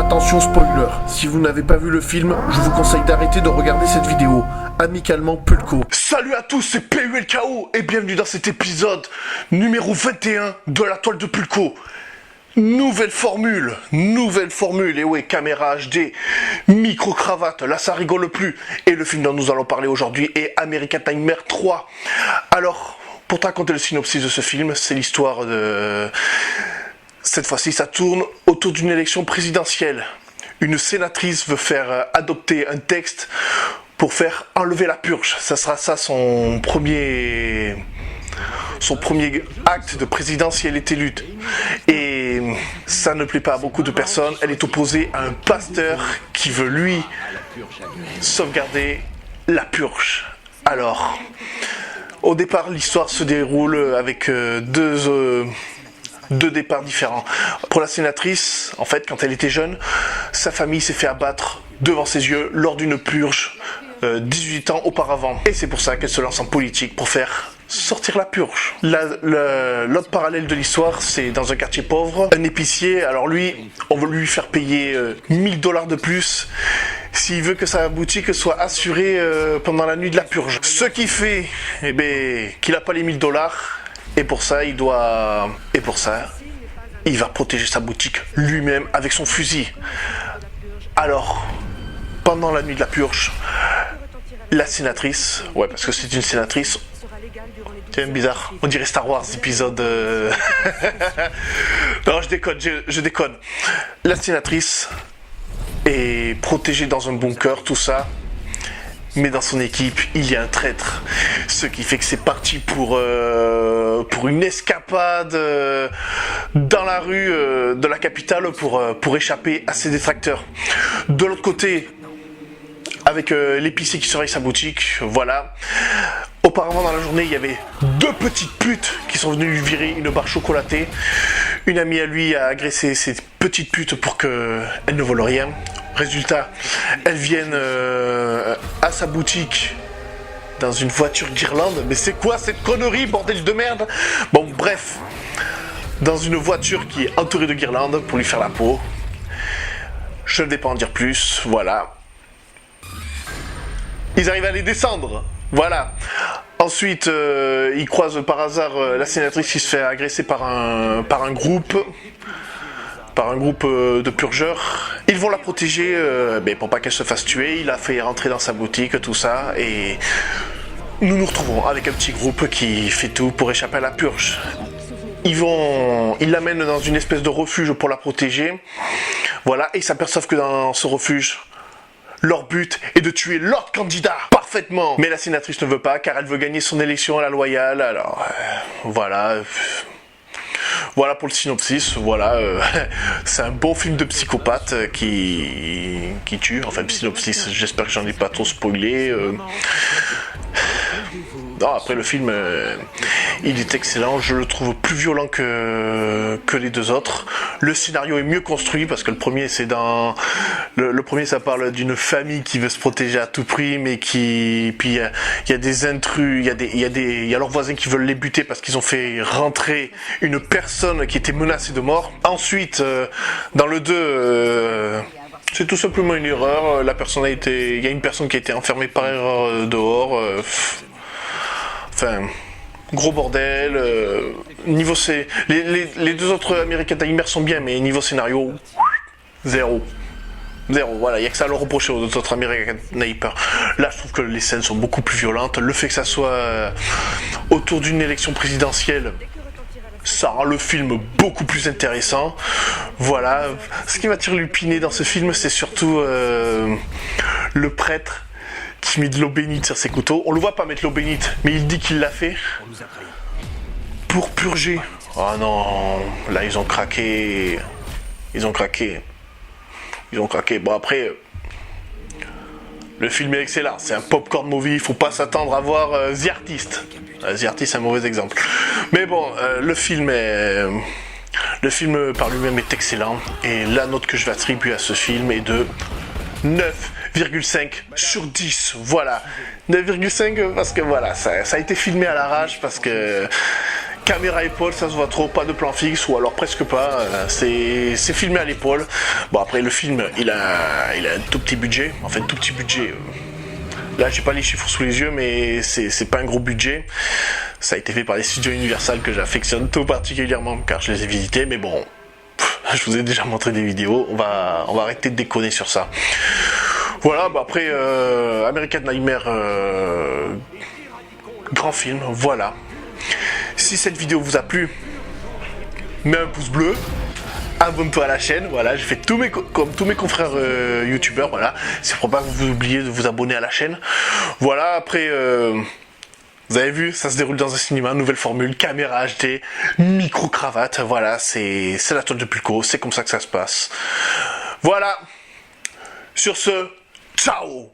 Attention spoiler, si vous n'avez pas vu le film, je vous conseille d'arrêter de regarder cette vidéo. Amicalement Pulco. Salut à tous, c'est PULKO et bienvenue dans cet épisode numéro 21 de la toile de Pulco. Nouvelle formule, et ouais, caméra HD, micro-cravate, là ça rigole plus. Et le film dont nous allons parler aujourd'hui est American Nightmare 3. Alors, pour te raconter le synopsis de ce film, c'est l'histoire de... Cette fois-ci, ça tourne autour d'une élection présidentielle. Une sénatrice veut faire adopter un texte pour faire enlever la purge. Ça sera ça son premier acte de président si elle est élue. Et ça ne plaît pas à beaucoup de personnes. Elle est opposée à un pasteur qui veut, lui, sauvegarder la purge. Alors, au départ, l'histoire se déroule avec deux départs différents. Pour la sénatrice, en fait, quand elle était jeune, sa famille s'est fait abattre devant ses yeux lors d'une purge 18 ans auparavant. Et c'est pour ça qu'elle se lance en politique pour faire sortir la purge. L'autre parallèle de l'histoire, c'est dans un quartier pauvre, un épicier, alors lui, on veut lui faire payer $1000 de plus s'il veut que sa boutique soit assurée pendant la nuit de la purge. Ce qui fait qu'il n'a pas les $1000. Et pour ça, il va protéger sa boutique lui-même avec son fusil. Alors, pendant la nuit de la purge, la sénatrice, ouais, parce que c'est une sénatrice, c'est même bizarre, on dirait Star Wars épisode... Non, je déconne. La sénatrice est protégée dans un bunker, tout ça. Mais dans son équipe, il y a un traître. Ce qui fait que c'est parti pour une escapade dans la rue de la capitale pour échapper à ses détracteurs. De l'autre côté, avec l'épicier qui surveille sa boutique, voilà. Auparavant dans la journée, il y avait deux petites putes qui sont venues lui virer une barre chocolatée. Une amie à lui a agressé ces petites putes pour qu'elles ne volent rien. Résultat, elles viennent à sa boutique dans une voiture guirlande. Mais c'est quoi cette connerie, bordel de merde? Bon, bref, dans une voiture qui est entourée de guirlandes pour lui faire la peau. Je ne vais pas en dire plus, voilà. Ils arrivent à les descendre, voilà. Ensuite, ils croisent par hasard la sénatrice qui se fait agresser par un groupe de purgeurs. Ils vont la protéger pour pas qu'elle se fasse tuer. Il la fait rentrer dans sa boutique, tout ça, et nous nous retrouvons avec un petit groupe qui fait tout pour échapper à la purge. Ils l'amènent dans une espèce de refuge pour la protéger, voilà, et ils s'aperçoivent que dans ce refuge, leur but est de tuer l'autre candidat parfaitement. Mais la sénatrice ne veut pas, car elle veut gagner son élection à la loyale. Alors, voilà. Voilà pour le synopsis, voilà, c'est un bon film de psychopathe qui tue, enfin le synopsis, j'espère que j'en ai pas trop spoilé. Non, après le film, il est excellent, je le trouve plus violent que les deux autres. Le scénario est mieux construit parce que le premier le premier ça parle d'une famille qui veut se protéger à tout prix, mais puis il y a des intrus, il y a leurs voisins qui veulent les buter parce qu'ils ont fait rentrer une personne qui était menacée de mort. Ensuite, dans le 2, c'est tout simplement une erreur. Il y a une personne qui a été enfermée par erreur dehors. Enfin, gros bordel. Niveau les deux autres American Nightmare sont bien, mais niveau scénario, zéro. Voilà, il n'y a que ça à leur reprocher aux autres American Nightmare. Là, je trouve que les scènes sont beaucoup plus violentes. Le fait que ça soit autour d'une élection présidentielle, ça rend le film beaucoup plus intéressant. Voilà. Ce qui m'a turlupiné dans ce film, c'est surtout le prêtre qui met de l'eau bénite sur ses couteaux. On le voit pas mettre l'eau bénite, mais il dit qu'il l'a fait pour purger. Oh non, là ils ont craqué. Bon après, le film est excellent. C'est un popcorn movie. Il faut pas s'attendre à voir The Artist. The Artist, c'est un mauvais exemple. Mais bon, le film par lui-même est excellent. Et la note que je vais attribuer à ce film est de 9,5 sur 10. Voilà. 9,5 parce que voilà, ça a été filmé à l'arrache parce que caméra épaule, ça se voit trop, pas de plan fixe ou alors presque pas, c'est filmé à l'épaule. Bon après le film il a un tout petit budget, enfin tout petit budget. Là j'ai pas les chiffres sous les yeux mais c'est pas un gros budget. Ça a été fait par les studios Universal que j'affectionne tout particulièrement car je les ai visités, mais bon, je vous ai déjà montré des vidéos, on va arrêter de déconner sur ça. Voilà, bah après American Nightmare, grand film, voilà. Si cette vidéo vous a plu, mets un pouce bleu, abonne-toi à la chaîne, voilà, j'ai fait comme tous mes confrères youtubeurs, voilà, c'est pour pas que vous oubliez de vous abonner à la chaîne. Voilà, après, vous avez vu, ça se déroule dans un cinéma, nouvelle formule, caméra HD, micro-cravate, voilà, c'est la toile de Pulco, c'est comme ça que ça se passe. Voilà, sur ce, ciao!